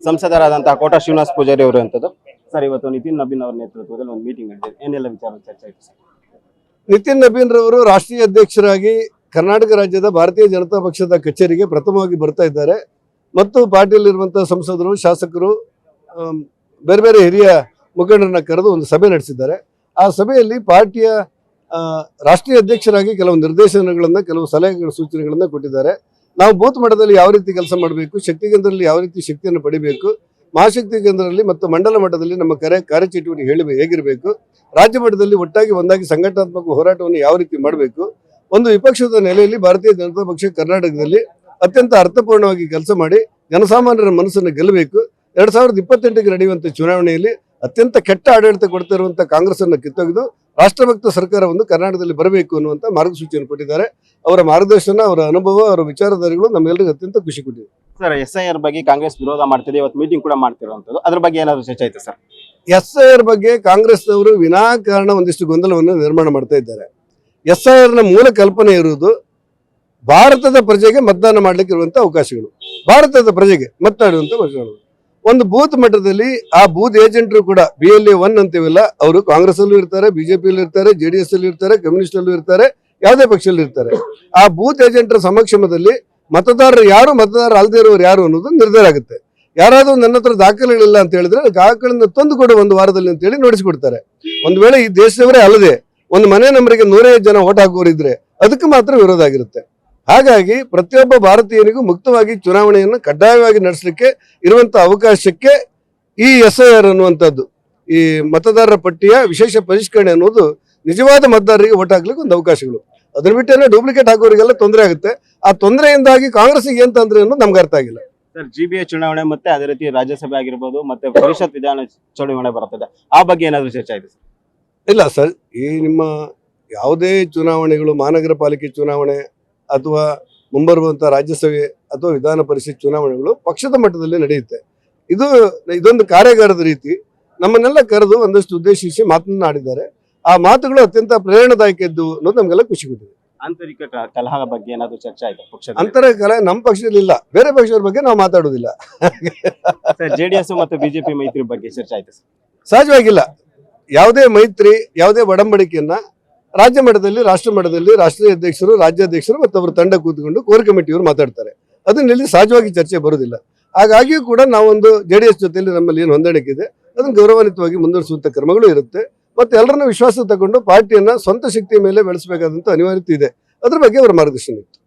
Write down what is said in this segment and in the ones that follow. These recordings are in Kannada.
ಸಂಸದರಾದಂತಹ ಕೋಟಾ ಶ್ರೀನಿವಾಸ ಪೂಜಾರಿ ಅವರು ಅಂತದ್ದು ಸರ್. ಇವತ್ತು ನಿತಿನ್ ನಬೀನ್ ಅವರ ನೇತೃತ್ವದಲ್ಲಿ ಒಂದು ಮೀಟಿಂಗ್ ನಡೆದಿದೆ. ಏನೆಲ್ಲ ವಿಚಾರ ಚರ್ಚೆ ಆಯಿತು ಸರ್? ನಿತಿನ್ ನಬೀನ್ ರವರು ರಾಷ್ಟ್ರೀಯ ಅಧ್ಯಕ್ಷರಾಗಿ ಕರ್ನಾಟಕ ರಾಜ್ಯದ ಭಾರತೀಯ ಜನತಾ ಪಕ್ಷದ ಕಚೇರಿಗೆ ಪ್ರಥಮವಾಗಿ ಬರ್ತಾ ಇದ್ದಾರೆ ಮತ್ತು ಪಾರ್ಟಿಯಲ್ಲಿರುವಂತಹ ಸಂಸದರು, ಶಾಸಕರು, ಬೇರೆ ಬೇರೆ ಹಿರಿಯ ಮುಖಂಡರನ್ನ ಕರೆದು ಒಂದು ಸಭೆ ನಡೆಸಿದ್ದಾರೆ. ಆ ಸಭೆಯಲ್ಲಿ ಪಾರ್ಟಿಯ ರಾಷ್ಟ್ರೀಯ ಅಧ್ಯಕ್ಷರಾಗಿ ಕೆಲವು ನಿರ್ದೇಶನಗಳನ್ನು, ಕೆಲವು ಸಲಹೆಗಳ ಸೂಚನೆಗಳನ್ನು ಕೊಟ್ಟಿದ್ದಾರೆ. ನಾವು ಬೂತ್ ಮಟ್ಟದಲ್ಲಿ ಯಾವ ರೀತಿ ಕೆಲಸ ಮಾಡಬೇಕು, ಶಕ್ತಿ ಕೇಂದ್ರದಲ್ಲಿ ಯಾವ ರೀತಿ ಶಕ್ತಿಯನ್ನು ಪಡಿಬೇಕು, ಮಹಾಶಕ್ತಿ ಕೇಂದ್ರದಲ್ಲಿ ಮತ್ತು ಮಂಡಲ ಮಟ್ಟದಲ್ಲಿ ನಮ್ಮ ಕಾರ್ಯಚಟುವಟಿಕೆ ಹೇಗಿರಬೇಕು, ರಾಜ್ಯ ಮಟ್ಟದಲ್ಲಿ ಒಟ್ಟಾಗಿ ಒಂದಾಗಿ ಸಂಘಟನಾತ್ಮಕ ಹೋರಾಟವನ್ನು ಯಾವ ರೀತಿ ಮಾಡಬೇಕು, ಒಂದು ವಿಪಕ್ಷದ ನೆಲೆಯಲ್ಲಿ ಭಾರತೀಯ ಜನತಾ ಪಕ್ಷ ಕರ್ನಾಟಕದಲ್ಲಿ ಅತ್ಯಂತ ಅರ್ಥಪೂರ್ಣವಾಗಿ ಕೆಲಸ ಮಾಡಿ ಜನಸಾಮಾನ್ಯರ ಮನಸ್ಸನ್ನು ಗೆಲ್ಲಬೇಕು. 2028ಕ್ಕೆ ನಡೆಯುವಂಥ ಚುನಾವಣೆಯಲ್ಲಿ ಅತ್ಯಂತ ಕೆಟ್ಟ ಆಡಳಿತ ಕೊಡ್ತಾ ಇರುವಂತಹ ಕಾಂಗ್ರೆಸ್ ಅನ್ನು ಕಿತ್ತೊಗೆದು ರಾಷ್ಟ್ರಭಕ್ತ ಸರ್ಕಾರ ಒಂದು ಕರ್ನಾಟಕದಲ್ಲಿ ಬರಬೇಕು ಅನ್ನುವಂಥ ಮಾರ್ಗಸೂಚಿಯನ್ನು ಕೊಟ್ಟಿದ್ದಾರೆ. ಅವರ ಮಾರ್ಗದರ್ಶನ, ಅವರ ಅನುಭವ, ಅವರ ವಿಚಾರಧಾರೆಗಳು ನಮ್ಮೆಲ್ಲರಿಗೂ ಅತ್ಯಂತ ಖುಷಿ ಕೊಟ್ಟಿದೆ. ಸರ್, SIR ಬಗ್ಗೆ ಕಾಂಗ್ರೆಸ್ ವಿರೋಧ ಮಾಡ್ತಿದೆ, ಇವತ್ತು ಮೀಟಿಂಗ್ ಕೂಡ ಮಾಡ್ತಿರುವಂತದ್ದು, ಅದ್ರ ಬಗ್ಗೆ ಏನಾದ್ರು ಚರ್ಚೆ ಆಯ್ತು ಸರ್? SIR ಬಗ್ಗೆ ಕಾಂಗ್ರೆಸ್ನವರು ವಿನಾಕಾರಣ ಒಂದಿಷ್ಟು ಗೊಂದಲವನ್ನು ನಿರ್ಮಾಣ ಮಾಡ್ತಾ ಇದ್ದಾರೆ. SIR ನ ಮೂಲ ಕಲ್ಪನೆ ಇರುವುದು ಭಾರತದ ಪ್ರಜೆಗೆ ಮತದಾನ ಮಾಡ್ಲಿಕ್ಕೆ ಇರುವಂತಹ ಅವಕಾಶಗಳು, ಭಾರತದ ಪ್ರಜೆಗೆ ಮತದಾಡುವಂತ ಅವಕಾಶಗಳು. ಒಂದು ಬೂತ್ ಮಟ್ಟದಲ್ಲಿ ಆ ಬೂತ್ ಏಜೆಂಟರು ಕೂಡ BLA 1 ಅಂತೀವಲ್ಲ, ಅವರು ಕಾಂಗ್ರೆಸ್ ಅಲ್ಲೂ ಇರ್ತಾರೆ, ಬಿಜೆಪಿಯಲ್ಲೂ ಇರ್ತಾರೆ, JDS ಅಲ್ಲೂ ಇರ್ತಾರೆ, ಕಮ್ಯುನಿಸ್ಟ್ ಅಲ್ಲೂ ಇರ್ತಾರೆ, ಯಾವುದೇ ಪಕ್ಷದಲ್ಲಿ ಇರ್ತಾರೆ. ಆ ಬೂತ್ ಏಜೆಂಟರ ಸಮಕ್ಷಮದಲ್ಲಿ ಮತದಾರರು ಯಾರು, ಮತದಾರರು ಅಲ್ಲದೆ ಇರೋರು ಯಾರು ಅನ್ನೋದು ನಿರ್ಧಾರ ಆಗುತ್ತೆ. ಯಾರಾದ್ರೂ ನನ್ನ ಹತ್ರ ದಾಖಲೆಗಳಿಲ್ಲ ಅಂತ ಹೇಳಿದ್ರೆ ದಾಖಲೆಗಳನ್ನು ತಂದು ಕೊಡು ಒಂದು ವಾರದಲ್ಲಿ ಅಂತ ಹೇಳಿ ನೋಡಿಸಿಕೊಡ್ತಾರೆ. ಒಂದು ವೇಳೆ ಈ ದೇಶದವರೇ ಅಲ್ಲದೆ ಒಂದು ಮನೆ ನಂಬರಿಗೆ 105 ಜನ ಓಟ್ ಹಾಕೋರಿದ್ರೆ ಅದಕ್ಕೆ ಮಾತ್ರ ವಿರೋಧ ಆಗಿರುತ್ತೆ. ಹಾಗಾಗಿ ಪ್ರತಿಯೊಬ್ಬ ಭಾರತೀಯನಿಗೂ ಮುಕ್ತವಾಗಿ ಚುನಾವಣೆಯನ್ನು ಕಡ್ಡಾಯವಾಗಿ ನಡೆಸಲಿಕ್ಕೆ ಇರುವಂತಹ ಅವಕಾಶಕ್ಕೆ ಈ SIR ಅನ್ನುವಂಥದ್ದು, ಈ ಮತದಾರರ ಪಟ್ಟಿಯ ವಿಶೇಷ ಪರಿಷ್ಕರಣೆ ಅನ್ನೋದು ನಿಜವಾದ ಮತದಾರರಿಗೆ ಓಟ್ ಹಾಕ್ಲಿಕ್ಕೆ ಒಂದು ಅವಕಾಶಗಳು. ಅದನ್ನ ಬಿಟ್ಟರೆ ಡೂಪ್ಲಿಕೇಟ್ ಹಾಕೋರಿಗೆಲ್ಲ ತೊಂದರೆ ಆಗುತ್ತೆ. ಆ ತೊಂದರೆಯಿಂದಾಗಿ ಕಾಂಗ್ರೆಸ್ಗೆ ಏನ್ ತೊಂದರೆ ಅನ್ನೋದು ನಮ್ಗೆ ಅರ್ಥ ಆಗಿಲ್ಲ. ಸರ್, GBA ಚುನಾವಣೆ ಮತ್ತೆ ಅದೇ ರೀತಿ ರಾಜ್ಯಸಭೆ ಆಗಿರ್ಬೋದು, ಮತ್ತೆ ಪರಿಷತ್ ವಿಧಾನ ಚುನಾವಣೆ ಬರ್ತದೆ, ಆ ಬಗ್ಗೆ ಏನಾದ್ರು ಚರ್ಚೆ ಆಯ್ತು ಸರ್? ಇಲ್ಲ ಸರ್, ಈ ನಿಮ್ಮ ಯಾವುದೇ ಚುನಾವಣೆಗಳು, ಮಹಾನಗರ ಪಾಲಿಕೆ ಚುನಾವಣೆ ಅಥವಾ ಮುಂಬರುವಂತಹ ರಾಜ್ಯಸಭೆ ಅಥವಾ ವಿಧಾನ ಪರಿಷತ್ ಚುನಾವಣೆಗಳು ಪಕ್ಷದ ಮಟ್ಟದಲ್ಲಿ ನಡೆಯುತ್ತೆ. ಇದೊಂದು ಕಾರ್ಯಾಗಾರದ ರೀತಿ ನಮ್ಮನ್ನೆಲ್ಲ ಕರೆದು ಒಂದಷ್ಟು ಉದ್ದೇಶಿಸಿ ಮಾತನಾಡಿದ್ದಾರೆ. ಆ ಮಾತುಗಳು ಅತ್ಯಂತ ಪ್ರೇರಣಾದಾಯಕ ಇದ್ದು ಅನ್ನೋದು ನಮಗೆಲ್ಲ ಖುಷಿ ಕೊಟ್ಟಿದೆ. ಆಂತರಿಕ ಕಲಹ ಬಗ್ಗೆ ಏನಾದ್ರು ಚರ್ಚೆ ಆಯ್ತು ಪಕ್ಷದ? ಅಂತರ ಕಲಹ ನಮ್ಮ ಪಕ್ಷದಲ್ಲಿ ಇಲ್ಲ, ಬೇರೆ ಪಕ್ಷದ ಬಗ್ಗೆ ನಾವು ಮಾತಾಡುವುದಿಲ್ಲ. ಸರ್, JDS ಮತ್ತು BJP ಮೈತ್ರಿ ಬಗ್ಗೆ ಚರ್ಚೆ ಆಯ್ತು ಸರ್? ಸಹಜವಾಗಿಲ್ಲ. ಯಾವುದೇ ಮೈತ್ರಿ, ಯಾವುದೇ ಒಡಂಬಡಿಕೆಯನ್ನ ರಾಜ್ಯ ಮಟ್ಟದಲ್ಲಿ, ರಾಷ್ಟ್ರ ಮಟ್ಟದಲ್ಲಿ ರಾಷ್ಟ್ರೀಯ ಅಧ್ಯಕ್ಷರು, ರಾಜ್ಯಾಧ್ಯಕ್ಷರು ಮತ್ತು ಅವರ ತಂಡ ಕೂತ್ಕೊಂಡು ಕೋರ್ ಕಮಿಟಿಯವರು ಮಾತಾಡ್ತಾರೆ. ಅದನ್ನಲ್ಲಿ ಸಹಜವಾಗಿ ಚರ್ಚೆ ಬರುವುದಿಲ್ಲ. ಹಾಗಾಗಿಯೂ ಕೂಡ ನಾವೊಂದು JDS ಜೊತೆಯಲ್ಲಿ ನಮ್ಮಲ್ಲಿ ಏನು ಹೊಂದಾಣಿಕೆ ಇದೆ ಅದನ್ನು ಗೌರವಾನ್ವಿತವಾಗಿ ಮುಂದುವರಿಸುವಂತ ಕ್ರಮಗಳು ಇರುತ್ತೆ. ಮತ್ತೆ ಎಲ್ಲರನ್ನ ವಿಶ್ವಾಸ ತಗೊಂಡು ಪಾರ್ಟಿಯನ್ನ ಸ್ವಂತ ಶಕ್ತಿಯ ಮೇಲೆ ಬೆಳೆಸಬೇಕಾದಂತ ಅನಿವಾರ್ಯತೆ ಇದೆ. ಅದ್ರ ಬಗ್ಗೆ ಅವರ ಮಾರ್ಗದರ್ಶನ ಇತ್ತು.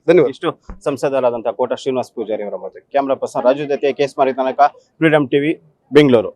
ಧನ್ಯವಾದ. ಇಷ್ಟು ಸಂಸದರಾದಂತಹ ಕೋಟಾ ಶ್ರೀನಿವಾಸ ಪೂಜಾರಿ ಅವರ ಮಾತು. ಕ್ಯಾಮರಾ ಪರ್ಸನ್ ರಾಜು ಜೊತೆ KS ಮಾರಿ ತನಕ, ಫ್ರೀಡಂ TV, ಬೆಂಗಳೂರು.